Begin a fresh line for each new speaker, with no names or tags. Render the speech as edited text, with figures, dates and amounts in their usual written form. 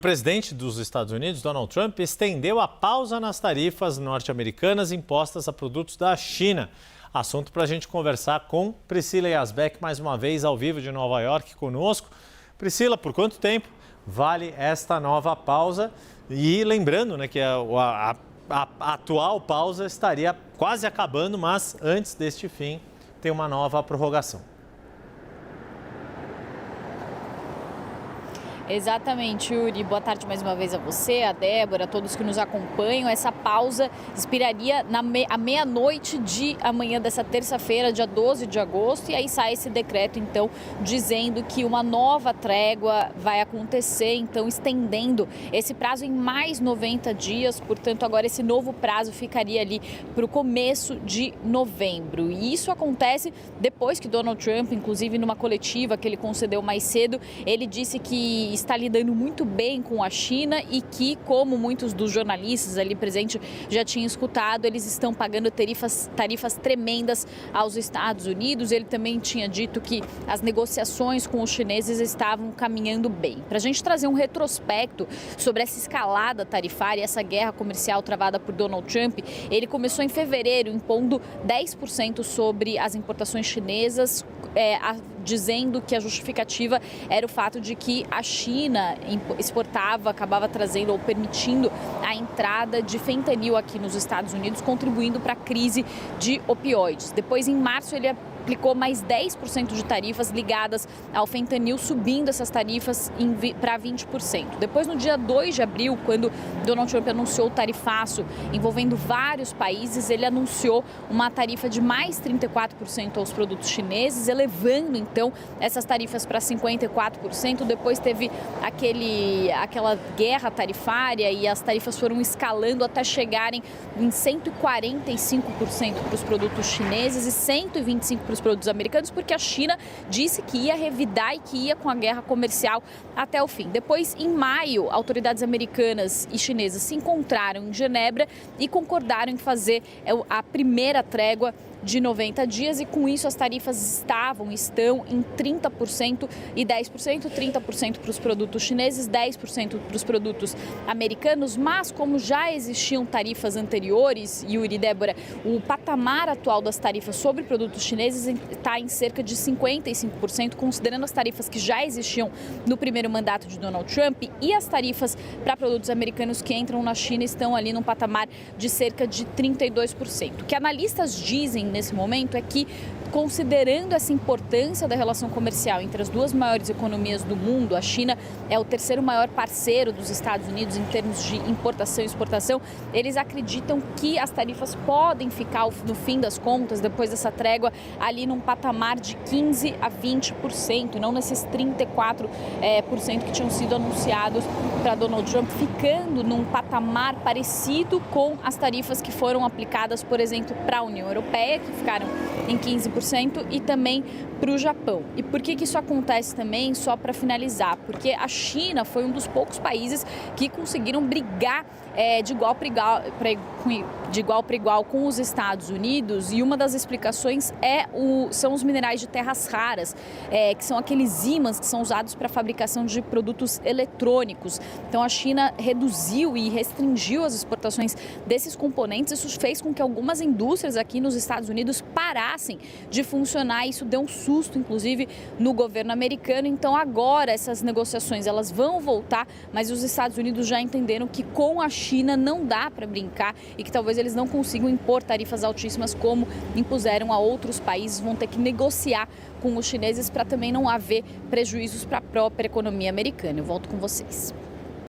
O presidente dos Estados Unidos, Donald Trump, estendeu a pausa nas tarifas norte-americanas impostas a produtos da China. Assunto para a gente conversar com Priscila Yazbek, mais uma vez ao vivo de Nova York conosco. Priscila, por quanto tempo vale esta nova pausa? E lembrando, que a atual pausa estaria quase acabando, mas antes deste fim tem uma nova prorrogação.
Exatamente, Yuri. Boa tarde mais uma vez a você, a Débora, a todos que nos acompanham. Essa pausa expiraria à meia-noite de amanhã dessa terça-feira, dia 12 de agosto, e aí sai esse decreto, então, dizendo que uma nova trégua vai acontecer, então, estendendo esse prazo em mais 90 dias. Portanto, agora esse novo prazo ficaria ali para o começo de novembro. E isso acontece depois que Donald Trump, inclusive numa coletiva que ele concedeu mais cedo, ele disse que está lidando muito bem com a China e que, como muitos dos jornalistas ali presentes já tinham escutado, eles estão pagando tarifas tremendas aos Estados Unidos. Ele também tinha dito que as negociações com os chineses estavam caminhando bem. Para a gente trazer um retrospecto sobre essa escalada tarifária, essa guerra comercial travada por Donald Trump, ele começou em fevereiro impondo 10% sobre as importações chinesas, dizendo que a justificativa era o fato de que a China acabava trazendo ou permitindo a entrada de fentanil aqui nos Estados Unidos, contribuindo para a crise de opioides. Depois, em março, ele aplicou mais 10% de tarifas ligadas ao fentanil, subindo essas tarifas para 20%. Depois, no dia 2 de abril, quando Donald Trump anunciou o tarifaço envolvendo vários países, ele anunciou uma tarifa de mais 34% aos produtos chineses, elevando, então, essas tarifas para 54%. Depois teve aquela guerra tarifária e as tarifas foram escalando até chegarem em 145% para os produtos chineses e 125% para os produtos americanos, porque a China disse que ia revidar e que ia com a guerra comercial até o fim. Depois, em maio, autoridades americanas e chinesas se encontraram em Genebra e concordaram em fazer a primeira trégua de 90 dias e com isso as tarifas estão em 30% e 10%, 30% para os produtos chineses, 10% para os produtos americanos, mas como já existiam tarifas anteriores, Yuri e Débora, o patamar atual das tarifas sobre produtos chineses está em cerca de 55%, considerando as tarifas que já existiam no primeiro mandato de Donald Trump, e as tarifas para produtos americanos que entram na China estão ali num patamar de cerca de 32%. O que analistas dizem nesse momento é que, considerando essa importância da relação comercial entre as duas maiores economias do mundo, a China é o terceiro maior parceiro dos Estados Unidos em termos de importação e exportação, eles acreditam que as tarifas podem ficar, no fim das contas, depois dessa trégua, ali num patamar de 15% a 20%, não nesses 34% que tinham sido anunciados para Donald Trump, ficando num patamar parecido com as tarifas que foram aplicadas, por exemplo, para a União Europeia, que ficaram em 15%, e também para o Japão. E por que isso acontece também? Só para finalizar, porque a China foi um dos poucos países que conseguiram brigar de igual para igual com os Estados Unidos, e uma das explicações são os minerais de terras raras, que são aqueles ímãs que são usados para a fabricação de produtos eletrônicos. Então a China reduziu e restringiu as exportações desses componentes. Isso fez com que algumas indústrias aqui nos Estados Unidos parassem de funcionar. Isso deu um susto, inclusive, no governo americano. Então agora essas negociações elas vão voltar, mas os Estados Unidos já entenderam que com a China não dá para brincar e que talvez eles não consigam impor tarifas altíssimas como impuseram a outros países. Vão ter que negociar com os chineses para também não haver prejuízos para a própria economia americana. Eu volto com vocês.